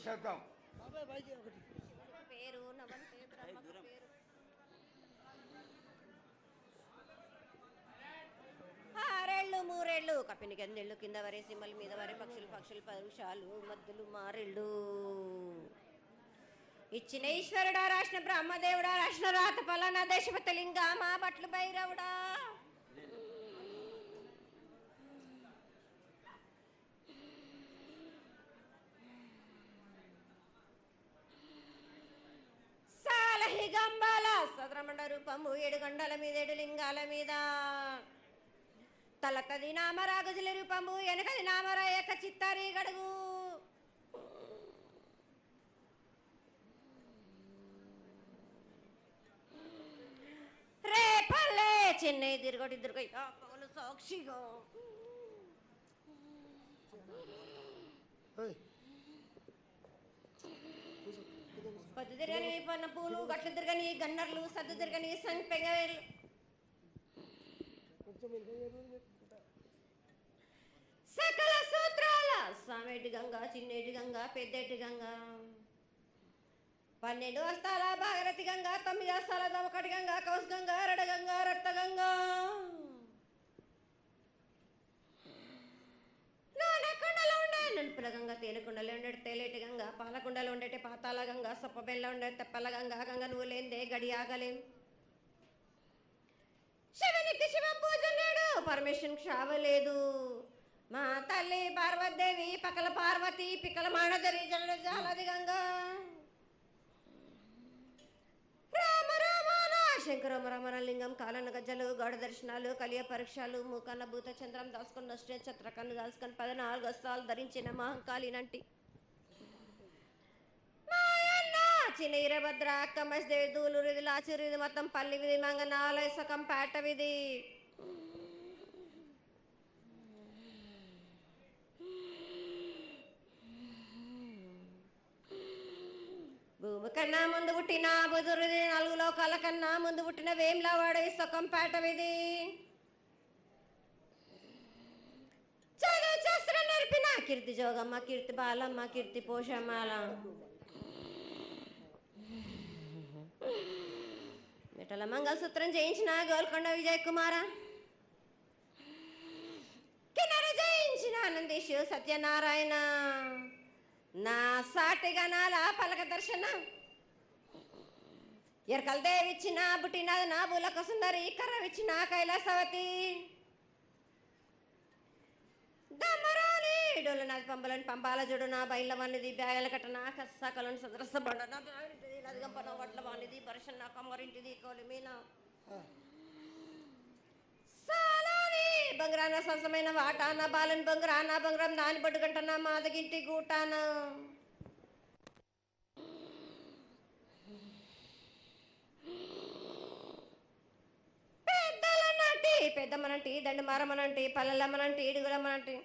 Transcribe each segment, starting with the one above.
శతం. పేరు నవంతే బ్రహ్మకు పేరు. ఆరేళ్ళు మూరేళ్ళు కప్పిని గందెళ్ళు కింద వరే సింహల మీద వరే పక్షులు పరుషాలు మద్దులు మారెళ్ళు. ఇచ్చిన ఈశ్వరుడా రాసిన బ్రహ్మదేవుడా రాసిన రాత పలానా దేశపతి లింగా మా బట్లు భైరవుడా. సాలహిగంబాల సద్రమండ రూపము 7 గండల మీద 7 లింగాల మీద తలకది నామరాగుజుల రూపము వెనకది నామర ఏక చిత్తారి గడుగు. రేపల్లే చెన్నై తిరుగటి దుర్గ పగలు సాక్షిగా పొద్దు తిరగని పన్న పూలు గట్లు తిరగని గన్నర్లు సద్దు తిరగని సంపెంగలు సకల సూత్రాల సామేటి గంగా చిన్నేటి గంగా పెద్దేటి గంగా 12 హస్తాల భాగరథి గంగా 9 హస్తాల దవకటి గంగా కౌస్ గంగా రడ గంగా రక్త గంగా నానకుండలో ఉండే నలుపుల గంగా తేనెకుండలో ఉండే తేలేటి గంగా పాలకుండలో ఉండేటి పాతాల గంగా సొప్ప బెల్ల ఉండే తెప్పల గంగా గంగ నువ్వు లేందే గడి ఆగలేం. శివునికి శివం పూజ లేడు పరమేశ్వరునికి క్షావలేదు. మా తల్లి పార్వతీదేవి పకల పార్వతి పికల మానదరి జల జాలది గంగా రామ రామాన శంకర రమణ లింగం కాలన గజ్జలు గౌడ దర్శనాలు కలియ పరీక్షలు మూకన్న భూత చంద్రం దాసుకొని నష్ట ఛత్రకన్ను దాసుకొని 14 హస్తాలు ధరించిన మహంకాళినంటి చిన్న ఈరభద్ర అక్క మసిదేవి దూలూరు ఇది లాచూరు ఇది మొత్తం పల్లి విధి మంగనాలయ సకం పేట విధి భూమి కన్నా ముందు పుట్టిన బుధురుది 4 లోకాల కన్నా ముందు పుట్టిన వేమ్లవాడ సకం పేట విధి చదువు శాస్త్రం నేర్పిన కీర్తి జోగమ్మ కీర్తి బాలమ్మ కీర్తి పోషమ్మాల మిటల మంగళసూత్రం చేయించిన గోల్కొండ విజయ్ కుమార కిన్నెర జయించిన ఆనందేశు సత్యనారాయణ నా సాటిగా నాల పలక దర్శన ఎరకల దేవిచ్చిన బుట్టినది నా బులక సుందరి కర్రవిచ్చిన కైలాసవతి దమ్మరాని డోలనాది పంపలని పంపాల జుడు నా బయల వానిది బ్యాగల కట్ట నా కసకలను సదరస బండ నా బ్యాగింటిది లదిగంపన వడ్ల వానిది పరషన్ నా కమ్మరింటిది కోలిమీన సాలాని బంగారాన సరసమైన వాటాన బాలని బంగారాన బంగారం దాని బొడ్డు గంటన మాదగింటి గూటాన పెద్దలనంటి పెద్దమ్మనంటి దండి మారమ్మనంటి పల్లెలమ్మనంటి ఇడుగులమ్మనంటి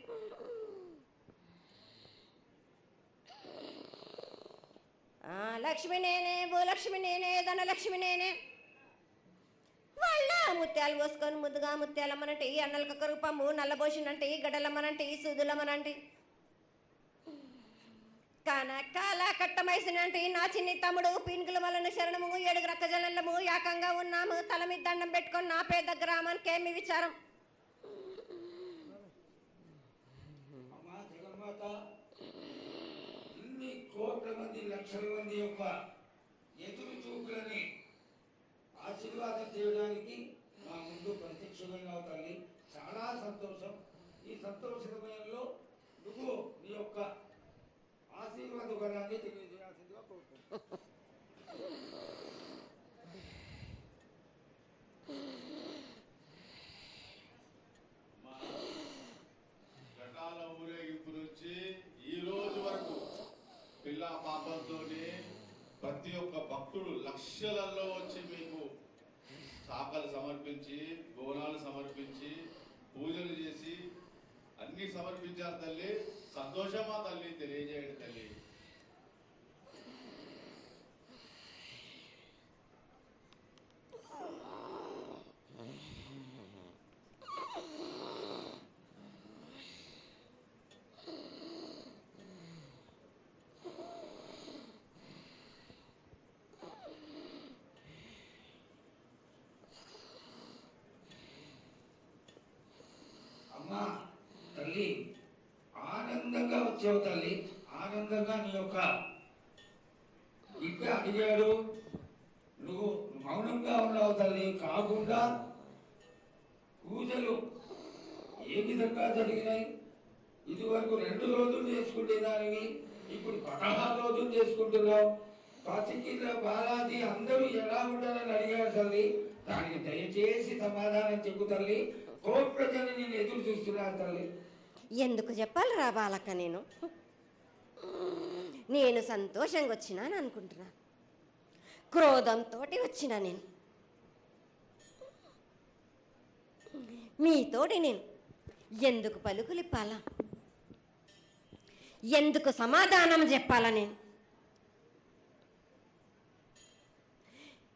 లక్ష్మి నేనే భూలక్ష్మి నేనే ధనలక్ష్మి నేనే వాళ్ళ ముత్యాలు పోసుకొని ముద్దుగా ముత్యాలమ్మనంటి అన్నలకొక రూపము నల్లబోసినంటి గడ్డలమ్మనంటి సూదులమ్మనంటి కనకాల కట్టమైసినంటి నా చిన్ని తమ్ముడు పీనుగుల వలన శరణము 7 రక్క జనలము ఏకంగా ఉన్నాము తల మీద దండం పెట్టుకొని నా పేద గ్రామానికి ఏమి విచారం. ఇన్ని కోట్ల మంది లక్షల మంది యొక్క ఎదురు చూపులని ఆశీర్వాదం చేయడానికి మా ముందు ప్రత్యక్షంగా తల్లి చాలా సంతోషం. ఈ సంతోష సమయంలో నువ్వు నీ యొక్క ఆశీర్వాద బలాన్ని తెలియజేయాల్సిందిగా కోరుకుంటున్నాను. ఘటాల ఊరేగింపు నుంచి ఈ రోజు వరకు పిల్ల పాపంతోనే ప్రతి ఒక్క భక్తుడు లక్షలలో వచ్చి మీకు శాఖలు సమర్పించి బోనాలు సమర్పించి పూజలు చేసి అన్ని సమర్పించారు తల్లి. సంతోషమా తల్లి తెలియజేయండి తల్లి. ఆనందంగా వచ్చావు తల్లి. ఆనందంగా నీ యొక్క బిడ్డ అడిగాడు, నువ్వు మౌనంగా ఉన్నావు తల్లి. కాకుండా పూజలు ఏ విధంగా జరిగినాయి? ఇదివరకు 2 రోజులు చేసుకునేదానివి, ఇప్పుడు 16 రోజులు చేసుకుంటున్నావు. పసికిల బాలాజీ అందరూ ఎలా ఉంటారని అడిగారు తల్లి. దానికి దయచేసి సమాధానం చెప్పు తల్లి. కోటి ప్రజలు నేను ఎదురు చూస్తున్నారు తల్లి. ఎందుకు చెప్పాలిరా బాలక్క? నేను సంతోషంగా వచ్చినాను అనుకుంటున్నా, క్రోధంతో వచ్చినా నేను. మీతోటి నేను ఎందుకు పలుకులిప్పాలా, ఎందుకు సమాధానం చెప్పాలా? నేను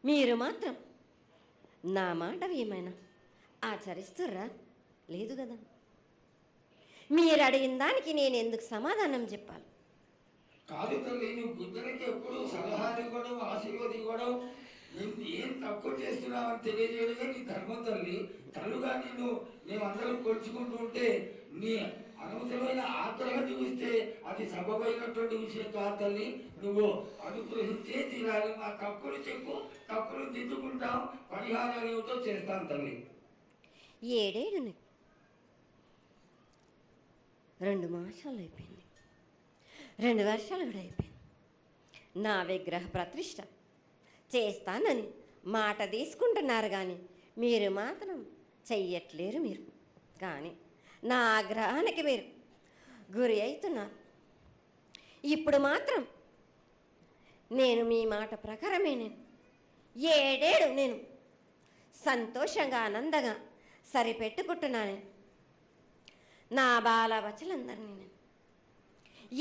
మీరు మాత్రం నా మాట ఏమైనా ఆచరిస్తుర్రా? లేదు కదా. మీరు అడిగిన దానికి నేను ఎందుకు సమాధానం చెప్పాలి? కాదు తల్లి, నువ్వు బుద్ధులకి ఎప్పుడు సలహాలు ఇవ్వడం, ఆశీర్వాదం ఇవ్వడం, ఏం తక్కువ చేస్తున్నావు అని తెలియజేయడమే నీ ధర్మం తల్లి. తల్లుగా మేమందరం కొలుచుకుంటూ ఉంటే నీ అనవసరమైన ఆగ్రహం చూపిస్తే అది సబబైనటువంటి విషయం కాదు తల్లి. నువ్వు అనుగ్రహించే తీరాలి. మా తప్పులు చెప్పు, తప్పులు దిద్దుకుంటాం, పరిహారాలు ఏమిటో చేస్తాను తల్లి. 7 ఏళ్ళు 2 మాసాలు అయిపోయింది, 2 వర్షాలు కూడా అయిపోయింది. నా విగ్రహ ప్రతిష్ఠ చేస్తానని మాట తీసుకుంటున్నారు కానీ మీరు మాత్రం చెయ్యట్లేరు. మీరు కానీ నా ఆగ్రహానికి మీరు గురి అవుతున్నారు. ఇప్పుడు మాత్రం నేను మీ మాట ప్రకారమే నేను 7 ఏళ్ళు నేను సంతోషంగా ఆనందంగా సరిపెట్టుకుంటున్నాను. నా బాలవచలందరినీ నేను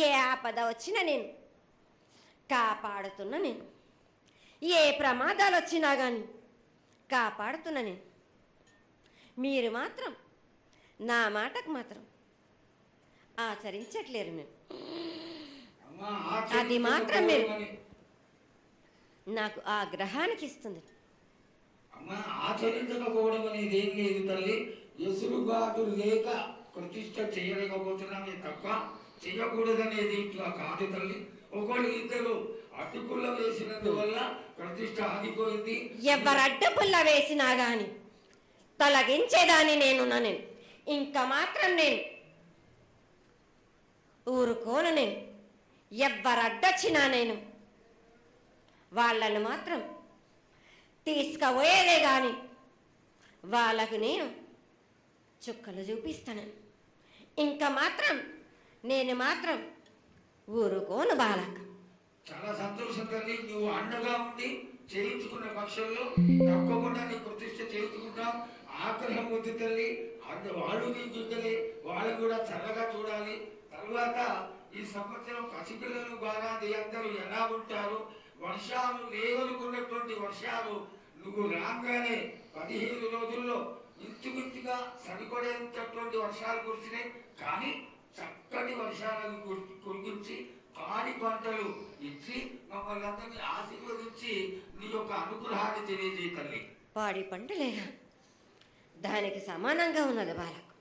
ఏ ఆపద వచ్చినా నేను కాపాడుతున్నా. నేను ఏ ప్రమాదాలు వచ్చినా కానీ కాపాడుతున్నా నేను. మీరు మాత్రం నా మాటకు మాత్రం ఆచరించట్లేరు. మీరు అది మాత్రం మీరు నాకు ఆగ్రహానికి ఇస్తుంది. అమ్మా, ఆచరించకపోవడం అనేది ఏం లేదు తల్లి. ఎసురుబాటు లేక ప్రతిష్ట చేయలేకపోతున్నామే తప్ప చేయకూడదనేది ఇట్లా కాదు తల్లి. ఒకళ్ళు ఇద్దరు అడ్డుకుల్ల వేసినందువల్ల ప్రతిష్ట ఆగిపోయింది. ఎవరు అడ్డుపుల్ల వేసినా గాని తొలగించేదాన్ని నేను. ఇంకా మాత్రం నేను ఊరుకోను. నేను ఎవరు అడ్డొచ్చినా నేను వాళ్ళను మాత్రం తీసుకుపోయేదే గాని వాళ్ళకు నేను చుక్కలు చూపిస్తాను. ఇంకా మాత్రం నేను మాత్రం ఊరుకోను బాలక. చాలా సంతోషం తల్లి. నువ్వు అండగా ఉండి చేయించుకున్న పక్షంలో తప్పకుండా నీ ప్రతిష్ట చేయించుకుంటాం. ఆగ్రహం వద్దు తల్లి. వాళ్ళు నీ బిడ్డలే, వాళ్ళు కూడా చల్లగా చూడాలి. తర్వాత ఈ సంవత్సరం పసిపిల్లలు బాగా అందరూ ఎలా ఉంటారు? వర్షాలు లేవనుకున్నటువంటి వర్షాలు నువ్వు రాగానే 15 రోజుల్లో ఇంచుమించుగా సరిపడేటటువంటి వర్షాలు కురిసినాయి. కానీ చక్కటి వర్షాలను కురిపించి పాడి పంటలు ఇచ్చి మమ్మల్ని అందరినీ ఆశీర్వదించి నీ యొక్క అనుగ్రహాన్ని తెలియజేయ తల్లి. పాడి పంటలేగా దానికి సమానంగా ఉన్నది బాలకు.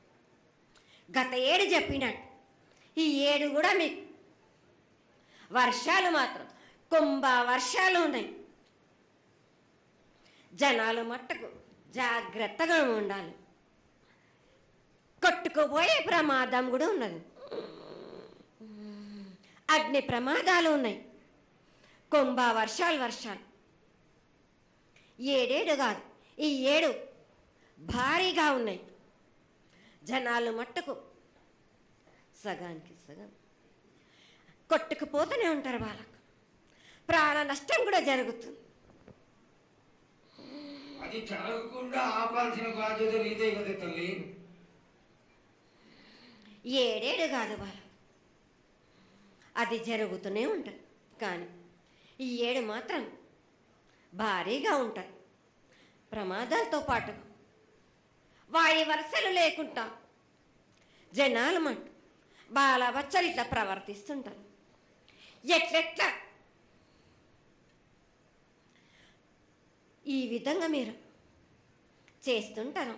గత 7 చెప్పినట్టు ఈ 7 కూడా మీకు వర్షాలు మాత్రం కుంభ వర్షాలు ఉన్నాయి. జనాలు మట్టుకు జాగ్రత్తగా ఉండాలి. కొట్టుకుపోయే ప్రమాదం కూడా ఉన్నది. అగ్ని ప్రమాదాలు ఉన్నాయి. కుంభ వర్షాలు 7 కాదు, ఈ 7 భారీగా ఉన్నాయి. జనాలు మట్టుకు సగానికి సగం కొట్టుకుపోతూనే ఉంటారు. వాళ్ళకు ప్రాణ నష్టం కూడా జరుగుతుంది. అది జరగకుండా ఆపాల్సిన బాధ్యత నీదే కదా తల్లి. 7 కాదు వాళ్ళు, అది జరుగుతూనే ఉంటుంది. కానీ ఈ 7 మాత్రం భారీగా ఉంటాయి. ప్రమాదాలతో పాటు వాయు వరుసలు లేకుండా జనాలు మట్టు బాలబచ్చలు ఇట్లా ప్రవర్తిస్తుంటారు. ఎట్లెట్లా ఈ విధంగా మీరు చేస్తుంటారు.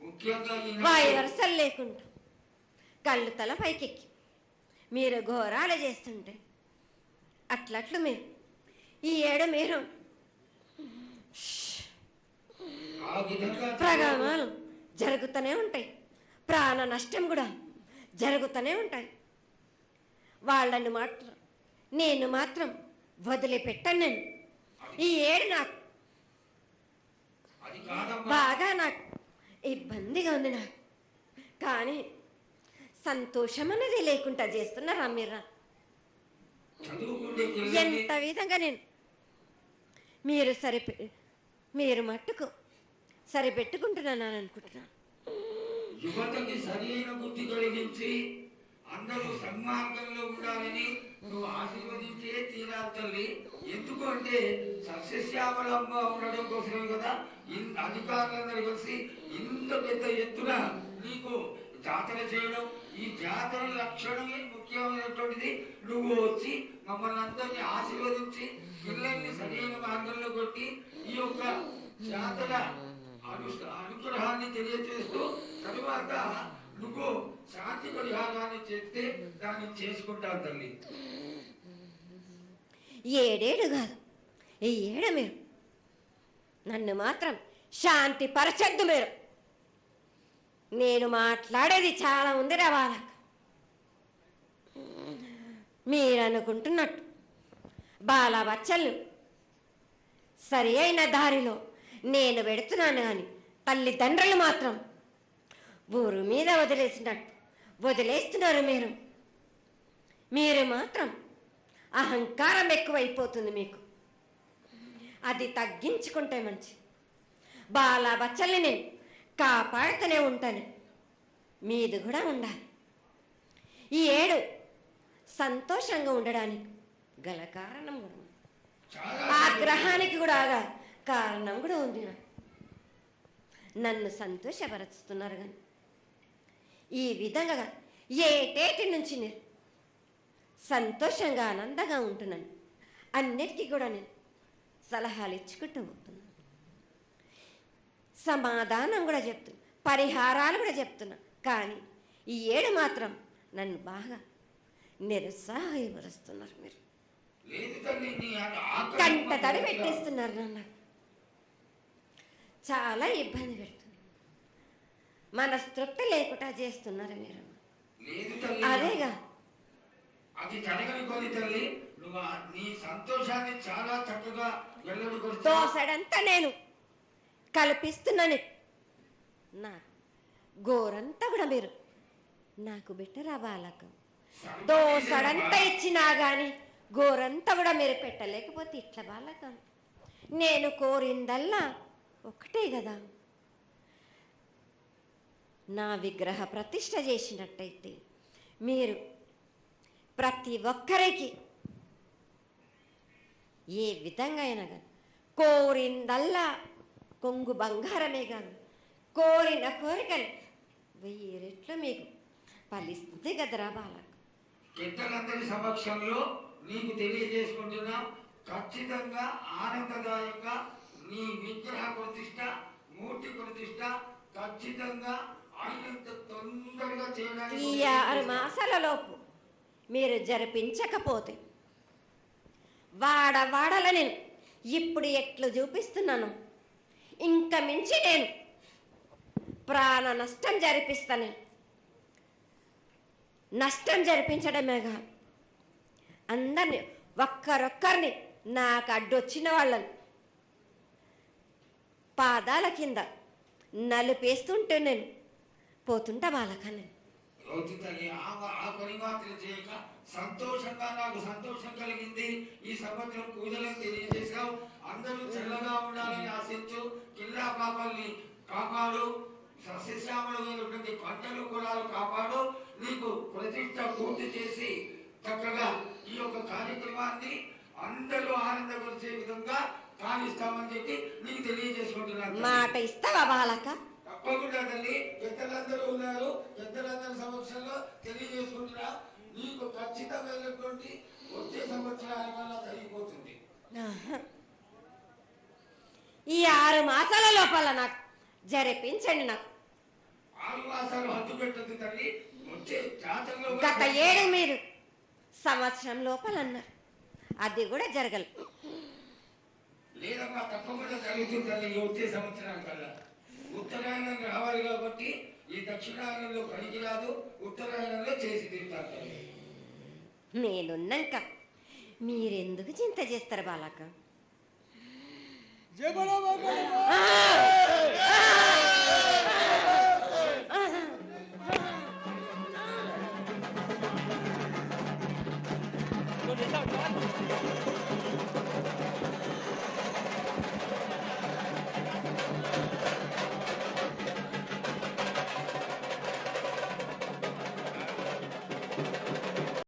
ముఖ్యంగా వాయు వరుసలు లేకుండా కళ్ళు తల పైకెక్కి మీరు ఘోరాలు చేస్తుంటే అట్లట్లు మీరు ఈ ఏడు మీరు ఆ విధంగా ప్రగామాలు జరుగుతూనే ఉంటాయి, ప్రాణ నష్టం కూడా జరుగుతూనే ఉంటాయి. వాళ్ళని మాత్రం నేను మాత్రం వదిలిపెట్టాను. నేను ఈ ఏడు నాకు అది కాదమ్మా. బాగా నాకు ఇబ్బందిగా ఉంది నాకు, కానీ సంతోషం అనేది లేకుండా చేస్తున్నారా మీరు? చదువుకుంటే ఎంత విధంగా నేను మీరు మీరు మట్టుకు సరిపెట్టుకుంటున్నాను అనుకుంటున్నాను. యువతకి సరైన బుద్ధి కలిగించి అందరూ సన్మార్గంలో ఉండాలని నువ్వు ఆశీర్వదించే తీరాలి తల్లి. ఎందుకు అంటే సస్యశ్యామలంగా ఉండడం కోసమే కదా అధికారులందరూ కలిసి ఇంత పెద్ద ఎత్తున నీకు జాతర చేయడం. ఈ జాతర లక్షణమే ముఖ్యమైనటువంటిది. నువ్వు వచ్చి మమ్మల్ని అందరినీ ఆశీర్వదించి పిల్లల్ని సరైన మార్గంలో కొట్టి ఈ యొక్క జాతర అనుగ్రహాన్ని తెలియజేస్తూ తరువాత నువ్వు శాంతి పరిహారాన్ని చేస్తే దాన్ని చేసుకుంటావు తల్లి. ఏడేడు కాదు, ఈ ఏడు మీరు నన్ను మాత్రం శాంతి పరచద్దు. మీరు నేను మాట్లాడేది చాలా ఉంది రా వాళ్ళకు. మీరు అనుకుంటున్నట్టు బాలబచ్చలు సరి అయిన దారిలో నేను పెడుతున్నాను, కానీ తల్లిదండ్రులు మాత్రం ఊరు మీద వదిలేస్తున్నారు. మీరు మాత్రం అహంకారం ఎక్కువైపోతుంది మీకు. అది తగ్గించుకుంటే మంచి. బాలబచ్చల్ని నేను కాపాడుతూనే ఉంటాను, మీది కూడా ఉండాలి. ఈ ఏడు సంతోషంగా ఉండడానికి గల కారణం కూడా ఉంది, ఆగ్రహానికి కూడా కారణం కూడా ఉంది. నన్ను సంతోషపరుస్తున్నారు, కానీ ఈ విధంగా ఏటేటి నుంచి నేను సంతోషంగా ఆనందంగా ఉంటున్నాను. అన్నిటికీ కూడా నేను సలహాలు ఇచ్చుకుంటూ పోతున్నాను, సమాధానం కూడా చెప్తున్నా, పరిహారాలు కూడా చెప్తున్నా. కానీ ఈ ఏడు మాత్రం నన్ను బాగా నిరుత్సాహపరుస్తున్నారు. మీరు కంట తడి పెట్టేస్తున్నారు, నన్ను చాలా ఇబ్బంది పెడుతున్నారు, మనస్తృప్తి లేకుండా చేస్తున్నారు మీరు. అదేగా అది జరగని కొని తల్లి. నువ్వు నీ సంతోషాన్ని చాలా చక్కగా దోసడంతా నేను కల్పిస్తున్నాను. నా గోరంతా కూడా మీరు నాకు బెట్టరా బాలకం. దోసడంతా ఇచ్చినా గాని గోరంతా కూడా మీరు పెట్టలేకపోతే ఇట్లా బాలకం. నేను కోరిందల్లా ఒకటే కదా, నా విగ్రహ ప్రతిష్ఠ చేసినట్టయితే మీరు ప్రతి ఒక్కరికి ఏ విధంగా అయినా కానీ కోరిందల్లా కొంగు బంగారమే కాదు, కోరిన కోరికలు 1000 రెట్లు మీకు ఫలిస్తుంది కదరా బాలకు. పెద్దలందరి సమక్షంలో నీకు తెలియజేసుకుంటున్నా, ఖచ్చితంగా ఆనందదాయంగా నీ విగ్రహ ప్రతిష్ఠ, మూర్తి ప్రతిష్ఠ ఖచ్చితంగా అయినంత తొందరగా చేయడానికి. ఈ 6 మాసాల లోపు మీరు జరిపించకపోతే వాడవాడల నేను ఇప్పుడు ఎట్లు చూపిస్తున్నాను, ఇంకా మించి నేను ప్రాణ నష్టం జరిపిస్తాను. నష్టం జరిపించడమేగా, అందరినీ ఒక్కరొక్కరిని నాకు అడ్డొచ్చిన వాళ్ళని పాదాల కింద నలిపేస్తుంటే నేను పోతుంటా వాళ్ళకని. ఆ పని మాత్రం చేయక సంతోషంగా నాకు సంతోషం కలిగింది. ఈ సంవత్సరం పూజలను తెలియజేశావు. అందరూ చల్లగా ఉండాలని ఆశించు. కిల్లా పాపాలని కాపాడు, సస్యశ్యామలమైనటువంటి పంటలు పొలాలు కాపాడు. నీకు ప్రతిష్ట పూర్తి చేసి చక్కగా ఈ యొక్క కార్యక్రమాన్ని అందరూ ఆనందపరిచే విధంగా కానిస్తామని చెప్పి నీకు తెలియజేసుకుంటున్నాను. మాట ఇస్తావా బాలక? తప్పకుండా తల్లి. పెద్దలందరూ ఉన్నారు, పెద్దలందరి సమక్షంలో తెలియజేసుకుంటున్నా. నీకు ఖచ్చితమైనటువంటి వచ్చే సంవత్సరాల వల్ల జరిగిపోతుంది. ఈ 6 మాసాల లోపల నాకు జరిపించండి. నాకు 6 మాసాలు హద్దు పెట్టదు తల్లి. వచ్చే జాతరలో గత ఏడు మీరు సంవత్సరం లోపలన్నారు, అది కూడా జరగలేదు. లేదమ్మా, తప్పకుండా జరుగుతుంది తల్లి. వచ్చే సంవత్సరం కల్లా ఉత్తరాయణం రావాలి కాబట్టి ఈ దక్షిణాయనంలో పనికి రాదు, ఉత్తరాయణంలో చేసి తీరుతారు తల్లి. నేనున్నాక మీరెందుకు చింత చేస్తారు బాలక?